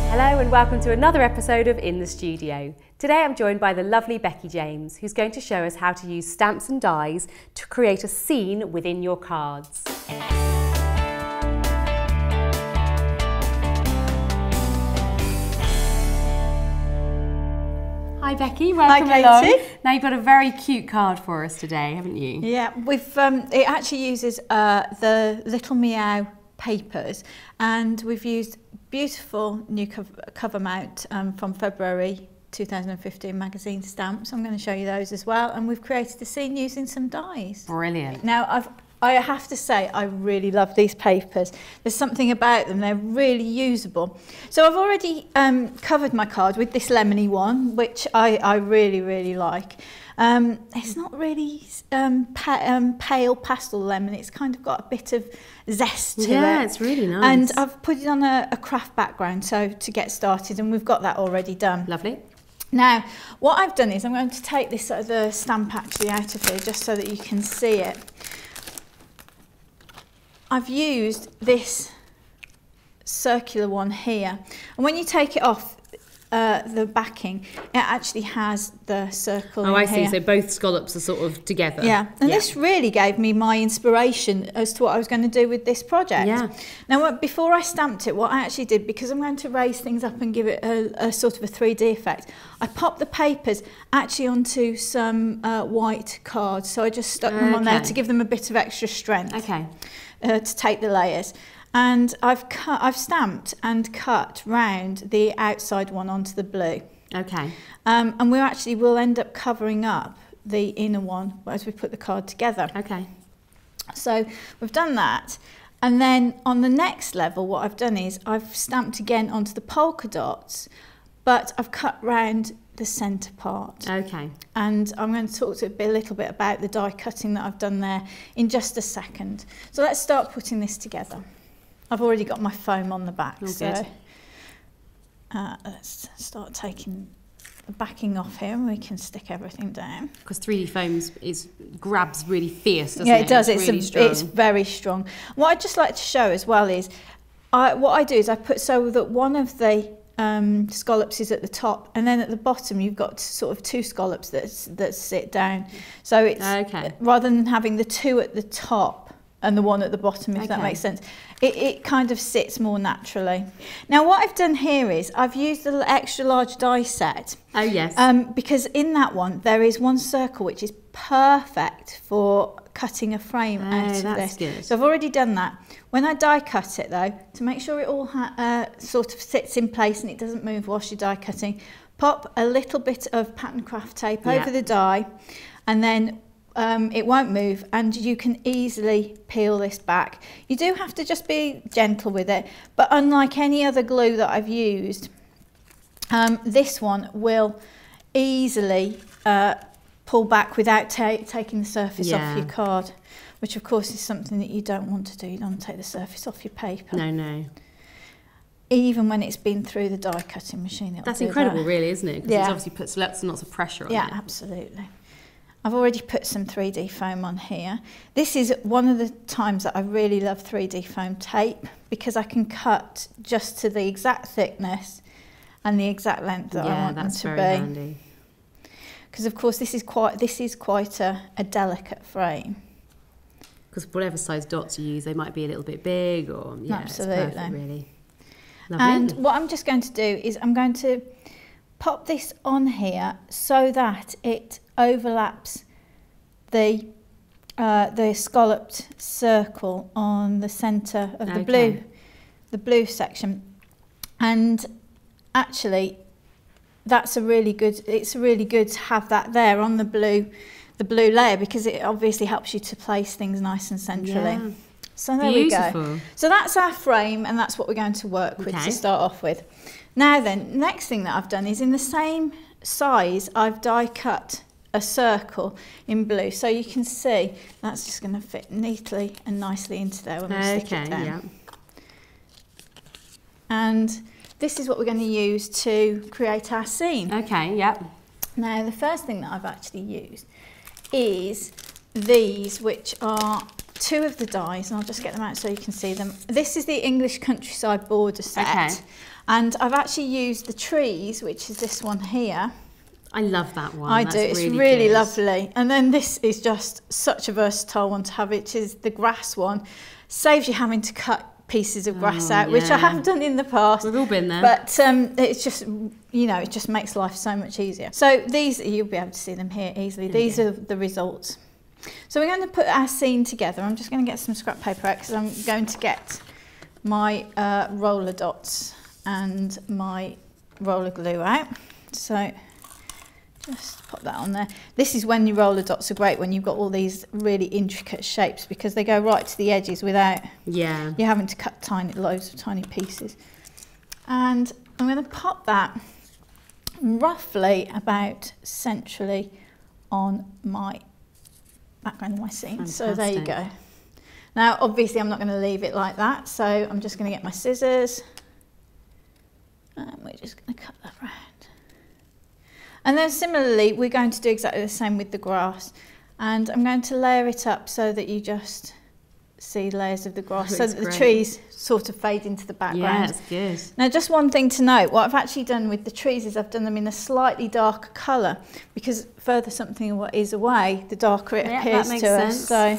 Hello and welcome to another episode of In the Studio. Today I'm joined by the lovely Becky James, who's going to show us how to use stamps and dies to create a scene within your cards. Hi Becky, welcome along. Now you've got a very cute card for us today, haven't you? Yeah, it actually uses the little Meow papers, and we've used beautiful new cover mount from February 2015 magazine stamps. I'm going to show you those as well, and we've created a scene using some dies. Brilliant. Now I have to say I really love these papers. There's something about them, they're really usable. So I've already covered my card with this lemony one, which I really like. It's not really pale pastel lemon, it's kind of got a bit of zest to it. Yeah, it's really nice. And I've put it on a craft background so to get started, and we've got that already done. Lovely. Now, what I've done is I'm going to take this the stamp actually out of here just so that you can see it. I've used this circular one here, and when you take it off the backing, it actually has the circle in here. Oh, I see, so both scallops are sort of together. Yeah, and this really gave me my inspiration as to what I was going to do with this project. Yeah. Now, before I stamped it, what I actually did, because I'm going to raise things up and give it a sort of a 3D effect, I popped the papers actually onto some white cards, so I just stuck them on there to give them a bit of extra strength. Okay. To take the layers, and I've stamped and cut round the outside one onto the blue. Okay. And we'll end up covering up the inner one as we put the card together. Okay. So we've done that, and then on the next level, what I've done is I've stamped again onto the polka dots, but I've cut round the centre part. Okay. And I'm going to talk to a little bit about the die cutting that I've done there in just a second. So let's start putting this together. I've already got my foam on the back, so let's start taking the backing off here, and we can stick everything down. Because 3D foam grabs really fierce, doesn't it? Yeah, it does. It's really strong. It's very strong. What I'd just like to show as well is, what I do is I put so that one of the scallops is at the top, and then at the bottom you've got sort of two scallops that sit down. So it's rather than having the two at the top and the one at the bottom, if that makes sense, it kind of sits more naturally. Now what I've done here is I've used the extra large die set. Oh yes. Because in that one there is one circle which is perfect for cutting a frame out of this. Good. So I've already done that. When I die cut it though, to make sure it all sort of sits in place and it doesn't move whilst you're die cutting, pop a little bit of pattern craft tape over the die, and then it won't move, and you can easily peel this back. You do have to just be gentle with it, but unlike any other glue that I've used, this one will easily pull back without taking the surface off your card, which of course is something that you don't want to do. You don't want to take the surface off your paper. No, no. Even when it's been through the die cutting machine. That's incredible, really, isn't it? Because it obviously puts lots and lots of pressure on it. Yeah, absolutely. I've already put some 3D foam on here. This is one of the times that I really love 3D foam tape, because I can cut just to the exact thickness and the exact length that I want them to be. Yeah, that's very handy. Because of course this is quite a delicate frame. Because whatever size dots you use, they might be a little bit big, or absolutely. It's perfect, really. Lovely. And what I'm just going to do is I'm going to pop this on here so that it overlaps the scalloped circle on the centre of the blue section, and actually it's really good to have that there on the blue layer, because it obviously helps you to place things nice and centrally. Yeah. So there we go. So that's our frame, and that's what we're going to work with to start off with. Now then, next thing that I've done is in the same size, I've die cut a circle in blue, so you can see that's just going to fit neatly and nicely into there when we stick it down. Yeah. And this is what we're going to use to create our scene. Okay, yep. Now the first thing that I've actually used is these, which are two of the dies, and I'll just get them out so you can see them. This is the English Countryside border set. Okay. And I've actually used the trees, which is this one here. I love that one. I do, it's really lovely. And then this is just such a versatile one to have, which is the grass one. Saves you having to cut pieces of grass out, which I have done in the past. We've all been there. But it's just, you know, it just makes life so much easier. So these, you'll be able to see them here easily. These are the results. So we're going to put our scene together. I'm just going to get some scrap paper out because I'm going to get my roller dots and my roller glue out. So just pop that on there. This is when your roller dots are great, when you've got all these really intricate shapes, because they go right to the edges without you having to cut loads of tiny pieces. And I'm going to pop that roughly about centrally on my background of my scene. Fantastic. So there you go. Now obviously I'm not going to leave it like that, so I'm just going to get my scissors and we're just going to cut that round. And then similarly, we're going to do exactly the same with the grass. And I'm going to layer it up so that you just see layers of the grass, so that the trees sort of fade into the background. Yeah, that's good. Now, just one thing to note, what I've actually done with the trees is I've done them in a slightly darker colour, because further something is away, the darker it appears to us. So,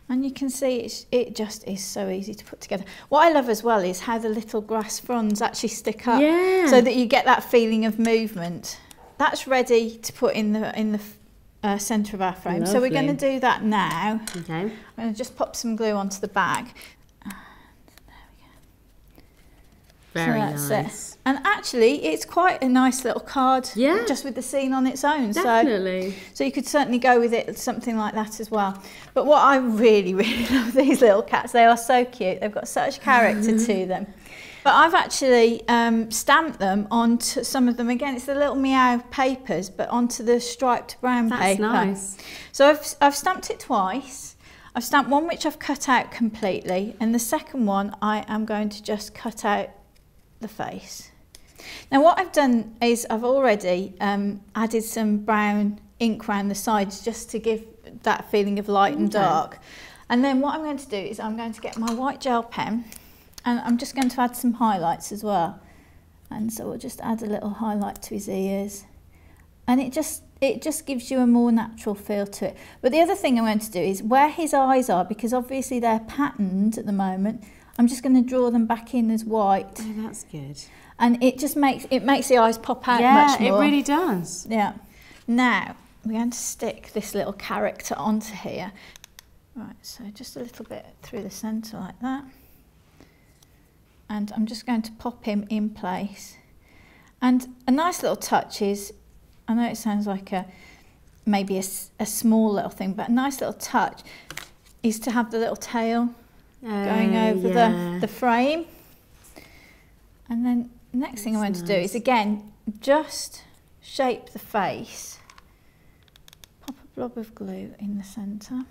and you can see it just is so easy to put together. What I love as well is how the little grass fronds actually stick up, so that you get that feeling of movement. That's ready to put in the centre of our frame. Lovely. So we're going to do that now. Okay. I'm going to just pop some glue onto the back. And there we go. Very so nice. It. And actually, it's quite a nice little card, Yeah. just with the scene on its own. Definitely. So you could certainly go with it, something like that as well. But what I really, really love these little cats. They are so cute. They've got such character to them. But I've actually stamped them onto some of them. Again, it's the little Meow papers, but onto the striped brown paper. That's nice. So I've stamped it twice. I've stamped one which I've cut out completely, and the second one I am going to just cut out the face. Now what I've done is I've already added some brown ink around the sides just to give that feeling of light and dark. And then what I'm going to do is I'm going to get my white gel pen, and I'm just going to add some highlights as well. And so we'll just add a little highlight to his ears. And it just gives you a more natural feel to it. But the other thing I'm going to do is where his eyes are, because obviously they're patterned at the moment, I'm just going to draw them back in as white. Oh, that's good. And it just makes the eyes pop out much more. Yeah, it really does. Yeah. Now we're going to stick this little character onto here. Right, so just a little bit through the centre like that. And I'm just going to pop him in place. And a nice little touch is, I know it sounds like maybe a small little thing, but a nice little touch is to have the little tail going over the frame. And then the next thing I'm going to do is, again, just shape the face. Pop a blob of glue in the centre.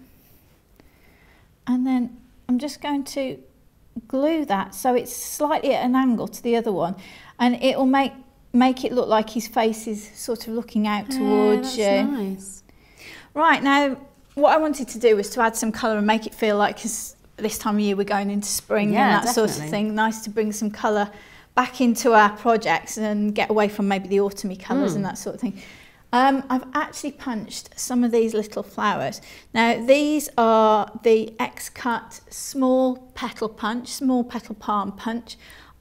And then I'm just going to glue that so it's slightly at an angle to the other one, and it will make it look like his face is sort of looking out towards you. That's nice. Right, now what I wanted to do was to add some colour and make it feel like this time of year we're going into spring and that sort of thing. Nice to bring some colour back into our projects and get away from maybe the autumny colours and that sort of thing. I've actually punched some of these little flowers. Now these are the Xcut small petal palm punch.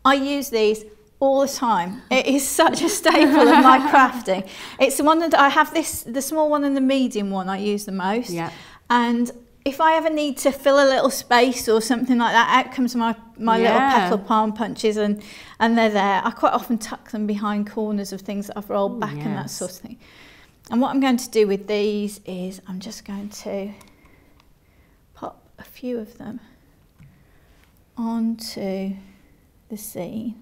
I use these all the time. It is such a staple of my crafting. It's the one that I have, the small one and the medium one I use the most. Yeah. And if I ever need to fill a little space or something like that, out comes my little petal palm punches, and they're there. I quite often tuck them behind corners of things that I've rolled back and that sort of thing. And what I'm going to do with these is I'm just going to pop a few of them onto the scene.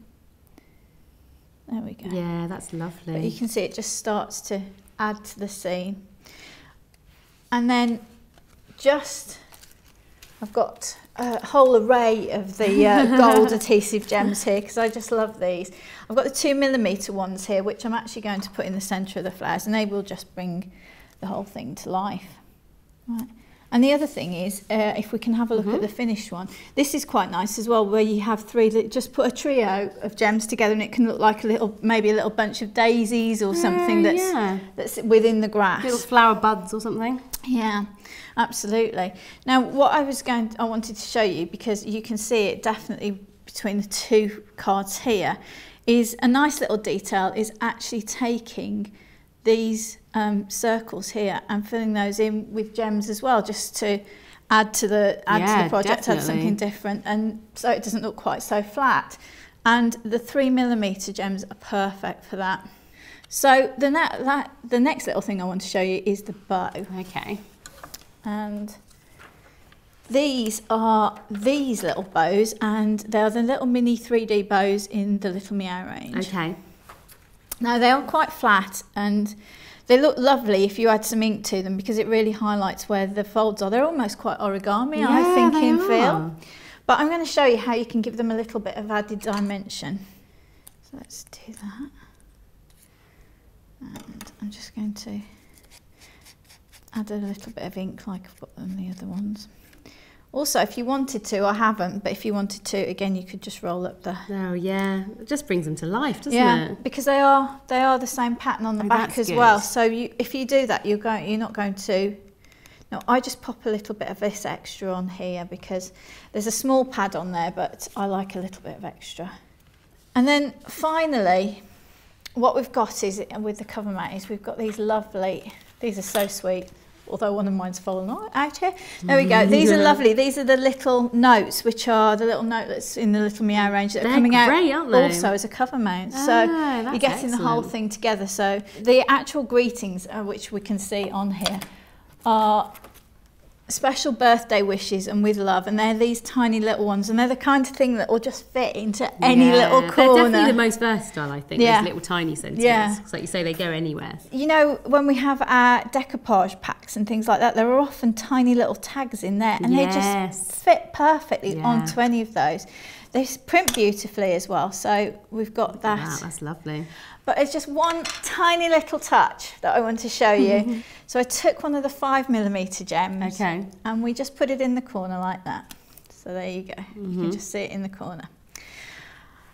There we go. Yeah, that's lovely. But you can see it just starts to add to the scene. And then I've got a whole array of the gold adhesive gems here because I just love these. I've got the 2mm ones here, which I'm actually going to put in the centre of the flowers, and they will just bring the whole thing to life. Right. And the other thing is, if we can have a look at the finished one, this is quite nice as well, where you have just put a trio of gems together and it can look like maybe a little bunch of daisies or something that's within the grass. Little flower buds or something. Yeah, absolutely. Now, what I wanted to show you, because you can see it definitely between the two cards here, is a nice little detail is actually taking these circles here and filling those in with gems as well, just to add to the project, add something different, and so it doesn't look quite so flat. And the 3mm gems are perfect for that. So the next little thing I want to show you is the bow. Okay. And these are these little bows, and they're the little mini 3D bows in the Little Meow range. Okay. Now they are quite flat and they look lovely if you add some ink to them, because it really highlights where the folds are. They're almost quite origami, I think, in feel. But I'm going to show you how you can give them a little bit of added dimension. So let's do that. And I'm just going to add a little bit of ink like I've got on the other ones. Also, if you wanted to, I haven't, but if you wanted to, again, you could just roll up the... Oh, yeah. It just brings them to life, doesn't it? Yeah, because they are the same pattern on the back as well. So if you do that, you're not going to... No, I just pop a little bit of this extra on here because there's a small pad on there, but I like a little bit of extra. And then finally, what we've got is, with the cover mat, is we've got these lovely... These are so sweet. Although one of mine's fallen out here. There we go. These are lovely. These are the little notes, which are the little notelets in the Little Meow range that are coming out also as a cover mount. So you're getting the whole thing together. So the actual greetings, which we can see on here, are special birthday wishes and with love, and they're these tiny little ones, and they're the kind of thing that will just fit into any little corner. They're definitely the most versatile, I think, those little tiny sentiments. Yeah. So like you say, they go anywhere. You know, when we have our decoupage packs and things like that, there are often tiny little tags in there, and they just fit perfectly onto any of those. They print beautifully as well, so we've got that. Wow, that's lovely. But it's just one tiny little touch that I want to show you. So I took one of the 5mm gems, and we just put it in the corner like that. So there you go. You can just see it in the corner.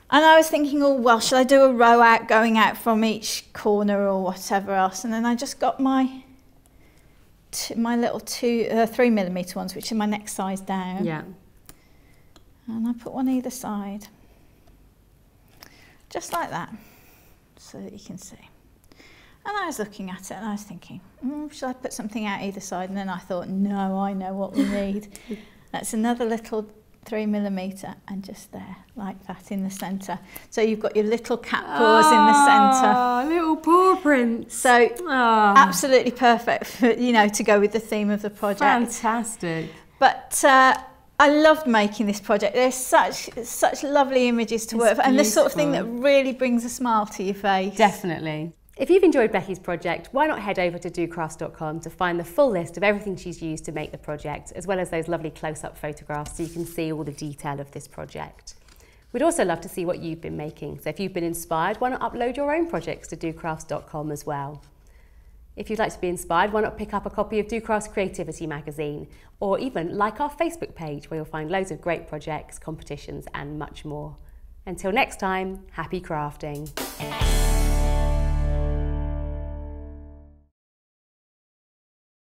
And I was thinking, oh, well, should I do a row out going out from each corner or whatever else? And then I just got my little 3mm ones, which are my next size down. Yeah. And I put one either side, just like that, so that you can see. And I was looking at it and I was thinking, should I put something out either side? And then I thought, no, I know what we need. That's another little 3mm, and just there, like that, in the centre. So you've got your little cat paws in the centre. Little paw prints. So absolutely perfect for, to go with the theme of the project. Fantastic. But I loved making this project. There's such lovely images to work with, and the sort of thing that really brings a smile to your face. Definitely. If you've enjoyed Becky's project, why not head over to docrafts.com to find the full list of everything she's used to make the project, as well as those lovely close-up photographs so you can see all the detail of this project. We'd also love to see what you've been making, so if you've been inspired, why not upload your own projects to docrafts.com as well. If you'd like to be inspired, why not pick up a copy of Do Craft's Creativity magazine, or even like our Facebook page, where you'll find loads of great projects, competitions and much more. Until next time, happy crafting.